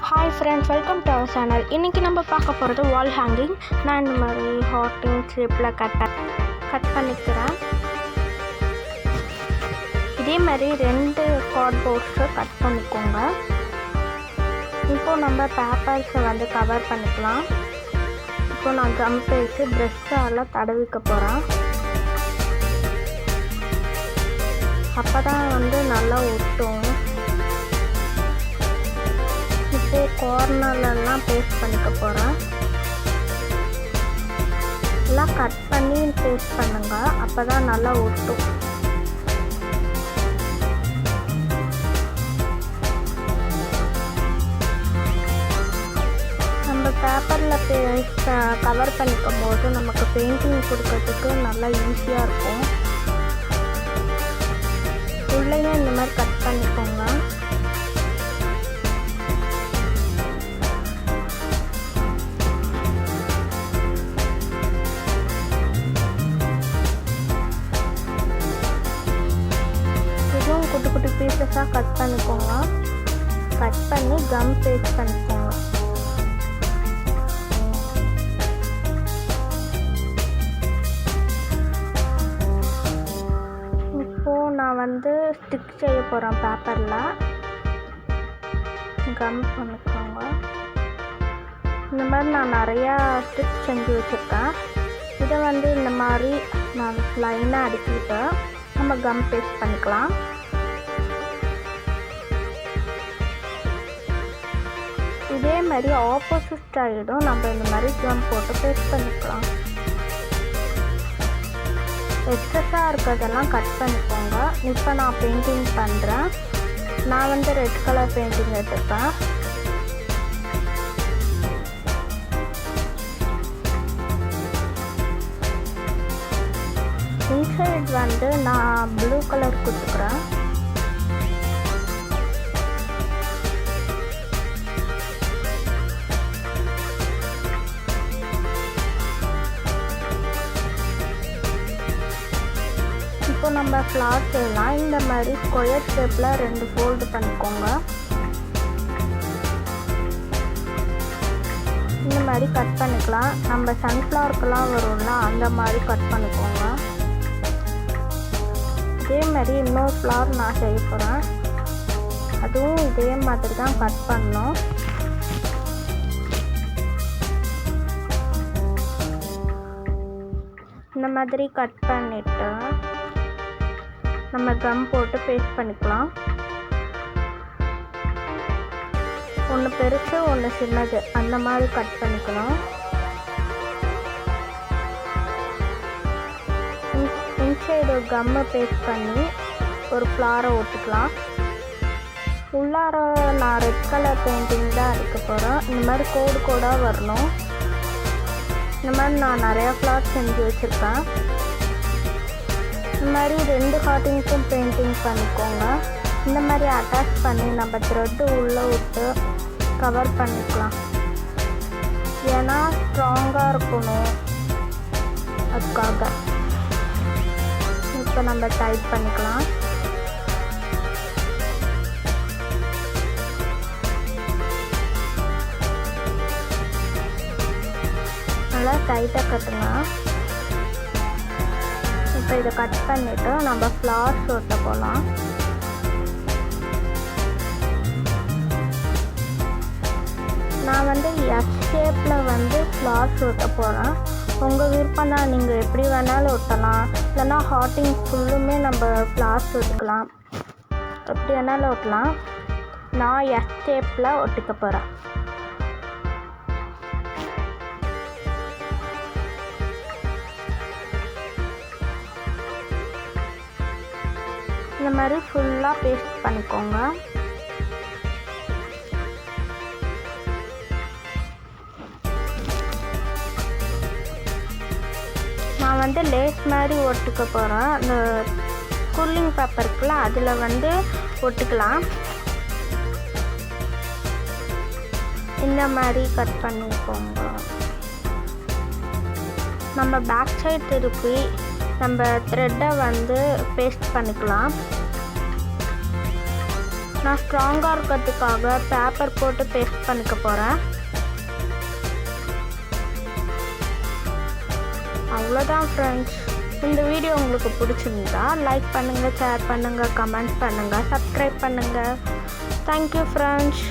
Hi friends, welcome to our channel. இன்றைக்கி நம்ம பார்க்க போகிறது வால் ஹேங்கிங். நான் இந்த மாதிரி ஹார்ட்டிங் ஷேப்பில் கட் பண்ணிக்கிறேன். இதே மாதிரி 2 கார்ட்போர்ட்ஸை கட் பண்ணிக்கோங்க. இப்போது நம்ம பேப்பர்ஸை வந்து கவர் பண்ணிக்கலாம். இப்போது நான் கம் பேஸ்ட்டு ப்ரெஷ்ஷால் தடவிக்க போகிறேன். அப்போ தான் வந்து நல்லா ஒட்டும். இப்போது கார்னர்லலாம் பேஸ்ட் பண்ணிக்க போகிறேன். எல்லாம் கட் பண்ணி பேஸ்ட் பண்ணுங்க, அப்போ தான் நல்லா ஒட்டும். நம்ம பேப்பரில் கவர் பண்ணிக்கும் போது நமக்கு பெயிண்டிங் கொடுக்கறதுக்கு நல்லா ஈஸியாக இருக்கும். உள்ளேயும் இந்த மாதிரி கட் பண்ணிக்கோங்க. இதுவும் குட்டி குட்டி பீசஸாக கட் பண்ணிக்கோங்க. கட் பண்ணி கம் பேஸ்ட் பண்ணிக்கோங்க. நான் வந்து ஸ்டிக் செய்ய போகிறேன். பேப்பரில் கம் பண்ணிக்கோங்க. இந்த மாதிரி நான் நிறையா ஸ்டிச் செஞ்சு வச்சுருக்கேன். இதை வந்து இந்த மாதிரி நான் லைனாக அடுக்கிட்டு நம்ம கம் பேஸ்ட் பண்ணிக்கலாம். இதே மாதிரி ஆப்போசிட் சைடும் நம்ம இந்த மாதிரி கம் போட்டு பேஸ்ட் பண்ணிக்கலாம். எக்ஸஸாக இருக்கிறதெல்லாம் கட் பண்ணிக்கோங்க. இப்போ நான் பெயிண்டிங் பண்ணுறேன். நான் வந்து ரெட் கலர் பெயிண்டிங் எடுத்துப்பேன். இன்சைட் வந்து நான் ப்ளூ கலர் கொடுத்துக்கிறேன். இப்போ நம்ம ஃப்ளார்ஸ் எல்லாம் இந்த மாதிரி ஸ்கொயர் ஷேப்பில் 2 ஃபோல்டு பண்ணிக்கோங்க. இந்த மாதிரி கட் பண்ணிக்கலாம். நம்ம சன்ஃப்ளவருக்கெல்லாம் வரும்ல, அந்த மாதிரி கட் பண்ணிக்கோங்க. இதே மாதிரி இன்னொரு ஃப்ளார் நான் செய்ய போகிறேன். அதுவும் இதே மாதிரி தான் கட் பண்ணணும். இந்த மாதிரி கட் பண்ணிவிட்டு நம்ம கம் போட்டு பேஸ்ட் பண்ணிக்கலாம். ஒன்று பெருசு ஒன்று சின்னது அந்த மாதிரி கட் பண்ணிக்கலாம். இன்சைடு கம்மை பேஸ்ட் பண்ணி ஒரு ஃப்ளாரை ஒட்டிக்கலாம். உள்ளார நான் ரெட் கலர் பெயிண்டிங் தான் அடிக்க போகிறேன். இந்த மாதிரி கோடாக வரணும். இந்த மாதிரி நான் நிறையா ஃப்ளார் செஞ்சு வச்சுருக்கேன். இந்த மாதிரி 2 ஹார்ட்டிங்ஸும் பெயிண்டிங் பண்ணிக்கோங்க. இந்த மாதிரி அட்டாச் பண்ணி நம்ம த்ரெட்டு உள்ளே விட்டு கவர் பண்ணிக்கலாம். ஏன்னா ஸ்ட்ராங்காக இருக்கணும், அதுக்காக. இப்போ நம்ம டைட் பண்ணிக்கலாம். நல்லா டைட்டாக கட்டுங்க. இப்போ இதை கட் பண்ணிவிட்டு நம்ம ஃப்ளார்ஸ் ஒட்ட போகலாம். நான் வந்து எஸ் ஷேப்பில் வந்து ஃப்ளார்ஸ் ஒட்ட போகிறேன். உங்கள் விருப்பம் தான், நீங்கள் எப்படி வேணாலும் ஒட்டலாம். இல்லைன்னா ஹார்ட்டிங் ஃபுல்லுமே நம்ம ஃப்ளார்ஸ் ஒட்டிக்கலாம். எப்படி வேணாலும் ஒட்டலாம். நான் எஸ் ஷேப்பில் ஒட்டிக்க போகிறேன். இந்த மாதிரி ஃபுல்லாக பேஸ்ட் பண்ணிக்கோங்க. நான் வந்து லேஸ் மாதிரி ஒட்டிக்க போகிறேன். அந்த கூலிங் பேப்பருக்குள்ள அதில் வந்து ஒட்டிக்கலாம். இந்த மாதிரி கட் பண்ணிக்கோங்க. நம்ம பேக் சைடு திருப்பி நம்ம த்ரெட்டை வந்து பேஸ்ட் பண்ணிக்கலாம். நான் ஸ்ட்ராங்காக இருக்கிறதுக்காக பேப்பர் போட்டு பேஸ்ட் பண்ணிக்க போகிறேன். அவ்வளோதான் ஃப்ரெண்ட்ஸ். இந்த வீடியோ உங்களுக்கு பிடிச்சிருந்தா லைக் பண்ணுங்கள், ஷேர் பண்ணுங்கள், கமெண்ட் பண்ணுங்கள், சப்ஸ்கிரைப் பண்ணுங்கள். Thank you friends.